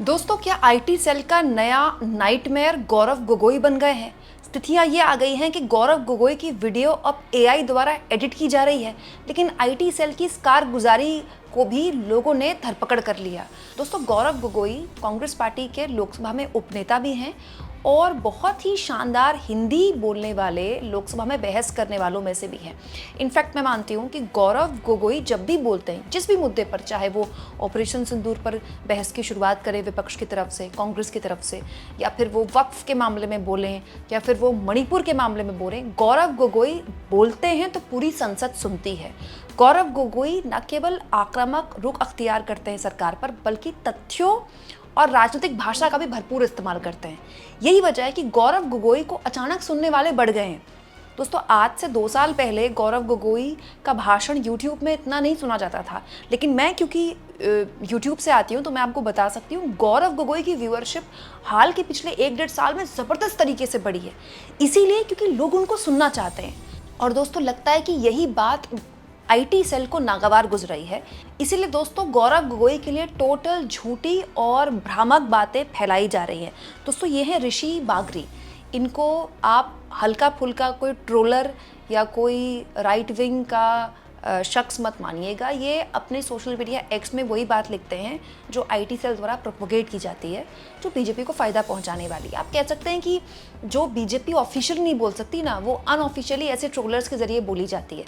दोस्तों, क्या IT cell का नया नाइटमेयर गौरव गोगोई बन गए हैं। स्थितियां ये आ गई हैं कि गौरव गोगोई की वीडियो अब एआई द्वारा एडिट की जा रही है, लेकिन आईटी सेल की इस कारगुजारी को भी लोगों ने धरपकड़ कर लिया। दोस्तों, गौरव गोगोई कांग्रेस पार्टी के लोकसभा में उपनेता भी हैं और बहुत ही शानदार हिंदी बोलने वाले, लोकसभा में बहस करने वालों में से भी हैं। इनफैक्ट मैं मानती हूँ कि गौरव गोगोई जब भी बोलते हैं, जिस भी मुद्दे पर, चाहे वो ऑपरेशन सिंदूर पर बहस की शुरुआत करें विपक्ष की तरफ से, कांग्रेस की तरफ से, या फिर वो वक्फ के मामले में बोलें, या फिर वो मणिपुर के मामले में बोलें, गौरव गोगोई बोलते हैं तो पूरी संसद सुनती है। गौरव गोगोई न केवल आक्रामक रुख अख्तियार करते हैं सरकार पर, बल्कि तथ्यों और राजनीतिक भाषा का भी भरपूर इस्तेमाल करते हैं। यही वजह है कि गौरव गोगोई को अचानक सुनने वाले बढ़ गए हैं। दोस्तों, आज से 2 साल पहले गौरव गोगोई का भाषण यूट्यूब में इतना नहीं सुना जाता था, लेकिन मैं क्योंकि यूट्यूब से आती हूँ तो मैं आपको बता सकती हूँ, गौरव गोगोई की व्यूअरशिप हाल के पिछले 1-1.5 साल में ज़बरदस्त तरीके से बढ़ी है। इसीलिए क्योंकि लोग उनको सुनना चाहते हैं। और दोस्तों, लगता है कि यही बात आईटी सेल को नागवार गुजर रही है। इसीलिए दोस्तों, गौरव गोगोई के लिए टोटल झूठी और भ्रामक बातें फैलाई जा रही हैं। दोस्तों, ये है ऋषि बागरी। इनको आप हल्का फुल्का कोई ट्रोलर या कोई राइट विंग का शख्स मत मानिएगा। ये अपने सोशल मीडिया एक्स में वही बात लिखते हैं जो आईटी सेल द्वारा प्रोपोगेट की जाती है, जो बीजेपी को फ़ायदा पहुंचाने वाली है। आप कह सकते हैं कि जो बीजेपी ऑफिशियली नहीं बोल सकती ना, वो अनऑफिशियली ऐसे ट्रोलर्स के जरिए बोली जाती है।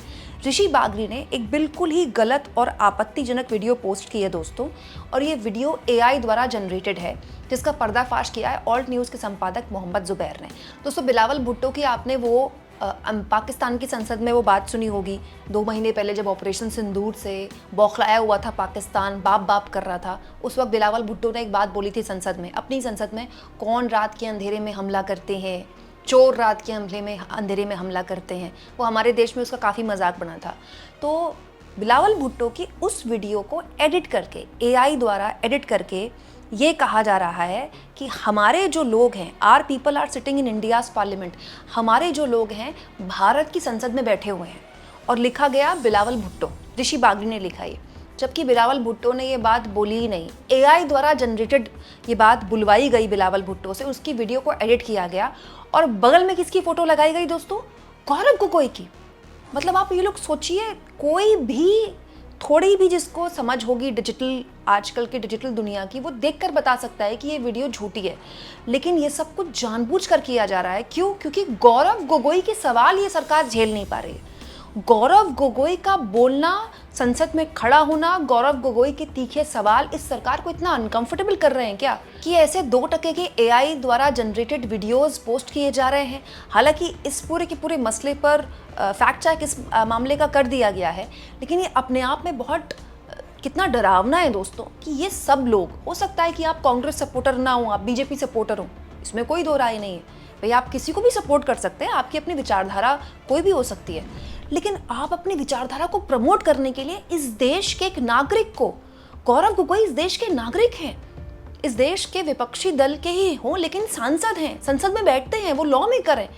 ऋषि बागरी ने एक बिल्कुल ही गलत और आपत्तिजनक वीडियो पोस्ट की है दोस्तों, और ये वीडियो एआई द्वारा जनरेटेड है, जिसका पर्दाफाश किया है ऑल्ट न्यूज़ के संपादक मोहम्मद जुबैर ने। दोस्तों, बिलावल भुट्टो की आपने वो पाकिस्तान की संसद में वो बात सुनी होगी 2 महीने पहले, जब ऑपरेशन सिंदूर से बौखलाया हुआ था पाकिस्तान, बाप बाप कर रहा था। उस वक्त बिलावल भुट्टो ने एक बात बोली थी संसद में, अपनी संसद में, कौन रात के अंधेरे में हमला करते हैं, चोर रात के अंधेरे में हमला करते हैं। वो हमारे देश में उसका काफ़ी मजाक बना था। तो बिलावल भुट्टो की उस वीडियो को एडिट करके, एआई द्वारा एडिट करके ये कहा जा रहा है कि हमारे जो लोग हैं, are people are sitting in India's parliament, हमारे जो लोग हैं भारत की संसद में बैठे हुए हैं। और लिखा गया बिलावल भुट्टो, ऋषि बागरी ने लिखा ये, जबकि बिलावल भुट्टो ने ये बात बोली ही नहीं। एआई द्वारा जनरेटेड ये बात बुलवाई गई बिलावल भुट्टो से, उसकी वीडियो को एडिट किया गया और बगल में किसकी फ़ोटो लगाई गई दोस्तों? गौरव गोगोई की। मतलब आप ये लोग सोचिए, कोई भी थोड़ी भी जिसको समझ होगी डिजिटल, आजकल की डिजिटल दुनिया की, वो देखकर बता सकता है कि ये वीडियो झूठी है। लेकिन ये सब कुछ जानबूझकर किया जा रहा है। क्यों? क्योंकि गौरव गोगोई के सवाल ये सरकार झेल नहीं पा रही है। गौरव गोगोई का बोलना, संसद में खड़ा होना, गौरव गोगोई के तीखे सवाल इस सरकार को इतना अनकंफर्टेबल कर रहे हैं क्या कि ऐसे 2% के एआई द्वारा जनरेटेड वीडियोस पोस्ट किए जा रहे हैं। हालांकि इस पूरे के पूरे मसले पर फैक्ट चेक इस मामले का कर दिया गया है, लेकिन ये अपने आप में बहुत कितना डरावना है दोस्तों कि ये सब लोग, हो सकता है कि आप कांग्रेस सपोर्टर ना हो, आप बीजेपी सपोर्टर हो, इसमें कोई दो राय नहीं है। भाई, आप किसी को भी सपोर्ट कर सकते हैं, आपकी अपनी विचारधारा कोई भी हो सकती है, लेकिन आप अपनी विचारधारा को प्रमोट करने के लिए इस देश के एक नागरिक को, गौरव गोगोई इस देश के नागरिक हैं, इस देश के विपक्षी दल के ही हों, लेकिन सांसद हैं, संसद में बैठते हैं, वो लॉ मेकर हैं,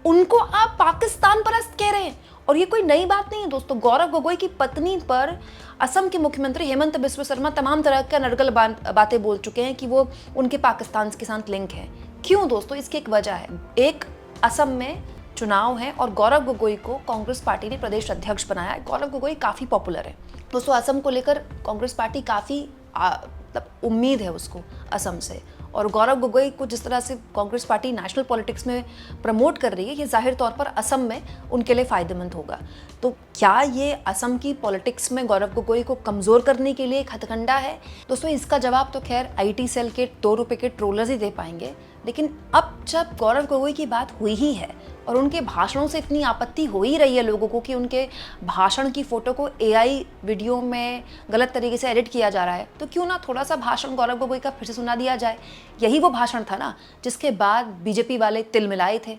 उनको आप पाकिस्तान परस्त कह रहे हैं। और ये कोई नई बात नहीं है दोस्तों। गौरव गोगोई की पत्नी पर असम के मुख्यमंत्री हेमंत बिस्वा शर्मा तमाम तरह के नर्गल बातें बोल चुके हैं कि वो उनके पाकिस्तान के साथ लिंक है। क्यों दोस्तों? इसकी एक वजह है। एक, असम में चुनाव है और गौरव गोगोई को कांग्रेस पार्टी ने प्रदेश अध्यक्ष बनाया है। गौरव गोगोई काफ़ी पॉपुलर है दोस्तों। असम को लेकर कांग्रेस पार्टी काफ़ी मतलब उम्मीद है उसको असम से, और गौरव गोगोई को जिस तरह से कांग्रेस पार्टी नेशनल पॉलिटिक्स में प्रमोट कर रही है, ये जाहिर तौर पर असम में उनके लिए फ़ायदेमंद होगा। तो क्या ये असम की पॉलिटिक्स में गौरव गोगोई को कमज़ोर करने के लिए एक हथकंडा है? दोस्तों, इसका जवाब तो खैर आईटी सेल के 2 रुपये के ट्रोलर्स ही दे पाएंगे। लेकिन अब जब गौरव गोगोई की बात हुई ही है और उनके भाषणों से इतनी आपत्ति हो ही रही है लोगों को कि उनके भाषण की फ़ोटो को एआई वीडियो में गलत तरीके से एडिट किया जा रहा है, तो क्यों ना थोड़ा सा भाषण गौरव गोगोई का फिर से सुना दिया जाए। यही वो भाषण था ना जिसके बाद बीजेपी वाले तिल मिलाए थे।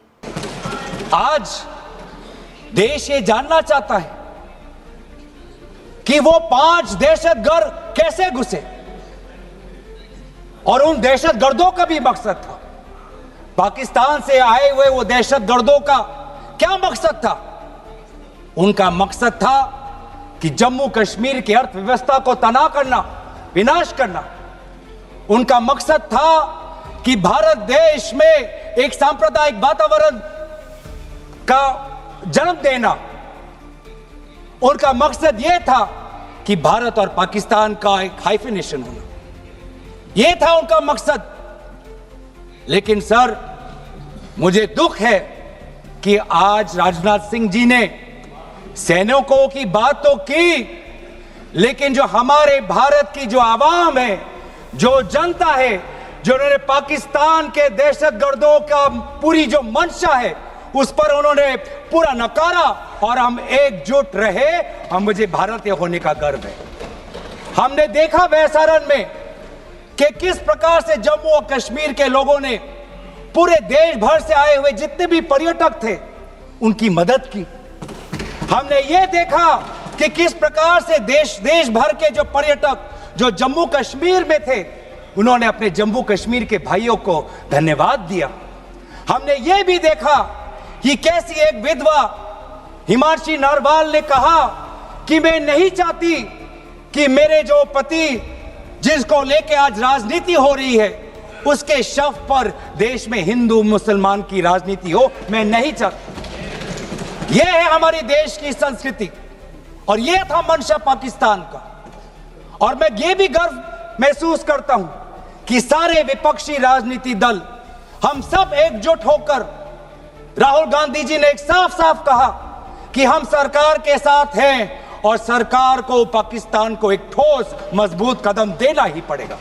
आज देश ये जानना चाहता है कि वो 5 दहशतगर्द कैसे घुसे, और उन दहशतगर्दों का भी मकसद था, पाकिस्तान से आए हुए वो दहशतगर्दों का क्या मकसद था? उनका मकसद था कि जम्मू कश्मीर की अर्थव्यवस्था को तनाव करना, विनाश करना। उनका मकसद था कि भारत देश में एक सांप्रदायिक वातावरण का जन्म देना। उनका मकसद यह था कि भारत और पाकिस्तान का एक हाइफिनेशन होना, यह था उनका मकसद। लेकिन सर, मुझे दुख है कि आज राजनाथ सिंह जी ने सैनिकों की बात तो की, लेकिन जो हमारे भारत की जो आवाम है, जो जनता है, जो उन्होंने पाकिस्तान के दहशतगर्दों का पूरी जो मंशा है उस पर उन्होंने पूरा नकारा, और हम एकजुट रहे। हम मुझे भारतीय होने का गर्व है। हमने देखा वैसारण में कि किस प्रकार से जम्मू और कश्मीर के लोगों ने पूरे देश भर से आए हुए जितने भी पर्यटक थे उनकी मदद की। हमने ये देखा कि किस प्रकार से देश भर के जो पर्यटक जो जम्मू कश्मीर में थे उन्होंने अपने जम्मू कश्मीर के भाइयों को धन्यवाद दिया। हमने ये भी देखा कि कैसी एक विधवा हिमांशी नरवाल ने कहा कि मैं नहीं चाहती कि मेरे जो पति जिसको लेके आज राजनीति हो रही है उसके शव पर देश में हिंदू मुसलमान की राजनीति हो, मैं नहीं चाहती। यह है हमारी देश की संस्कृति और यह था मंशा पाकिस्तान का। और मैं ये भी गर्व महसूस करता हूं कि सारे विपक्षी राजनीति दल हम सब एकजुट होकर, राहुल गांधी जी ने एक साफ साफ कहा कि हम सरकार के साथ हैं और सरकार को पाकिस्तान को एक ठोस मजबूत कदम देना ही पड़ेगा।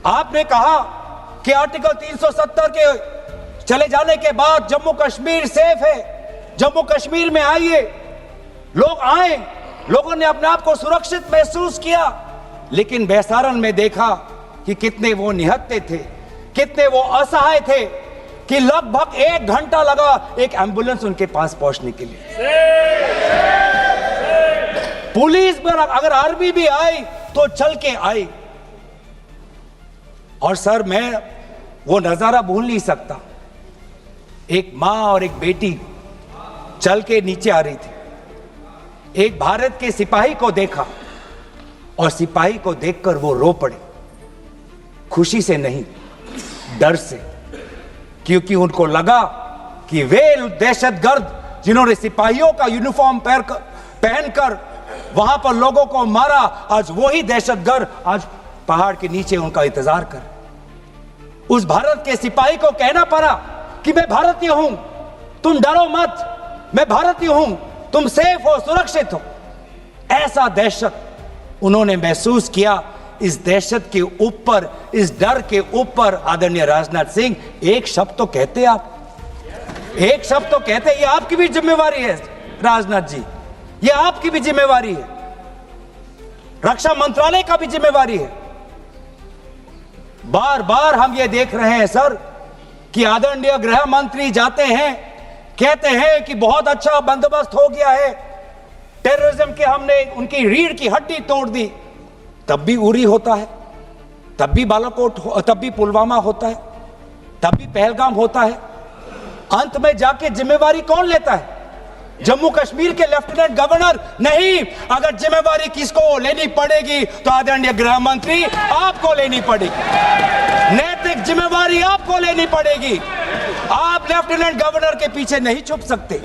आपने कहा कि आर्टिकल 370 के चले जाने के बाद जम्मू कश्मीर सेफ है, जम्मू कश्मीर में आइए। लोग आए, लोगों ने अपने आप को सुरक्षित महसूस किया, लेकिन वैसारण में देखा कि कितने वो निहत्थे थे, कितने वो असहाय थे कि लगभग 1 घंटा लगा एक एम्बुलेंस उनके पास पहुंचने के लिए। पुलिस पर अगर आर्मी भी आई तो चल के आई। और सर, मैं वो नजारा भूल नहीं सकता। एक मां और एक बेटी चल के नीचे आ रही थी। एक भारत के सिपाही को देखा और सिपाही को देखकर वो रो पड़े, खुशी से नहीं, डर से, क्योंकि उनको लगा कि वे दहशतगर्द जिन्होंने सिपाहियों का यूनिफॉर्म पहनकर वहां पर लोगों को मारा, आज वही दहशतगर्द आज पहाड़ के नीचे उनका इंतजार कर। उस भारत के सिपाही को कहना पड़ा कि मैं भारतीय हूं, तुम डरो मत, मैं भारतीय हूं, तुम सेफ हो, सुरक्षित हो। ऐसा दहशत उन्होंने महसूस किया। इस दहशत के ऊपर, इस डर के ऊपर आदरणीय राजनाथ सिंह एक शब्द तो कहते, आप एक शब्द तो कहते। ये आपकी भी जिम्मेवारी है राजनाथ जी, ये आपकी भी जिम्मेवारी है, रक्षा मंत्रालय का भी जिम्मेवारी है। बार बार हम ये देख रहे हैं सर कि आदरणीय गृह मंत्री जाते हैं, कहते हैं कि बहुत अच्छा बंदोबस्त हो गया है, टेररिज्म के हमने उनकी रीढ़ की हड्डी तोड़ दी। तब भी उरी होता है, तब भी बालाकोट, तब भी पुलवामा होता है, तब भी पहलगाम होता है। अंत में जाके जिम्मेवारी कौन लेता है? जम्मू कश्मीर के लेफ्टिनेंट गवर्नर नहीं। अगर जिम्मेवारी किसको लेनी पड़ेगी तो आदरणीय गृह मंत्री आपको लेनी पड़ेगी, नैतिक जिम्मेवारी आपको लेनी पड़ेगी। आप लेफ्टिनेंट गवर्नर के पीछे नहीं छुप सकते।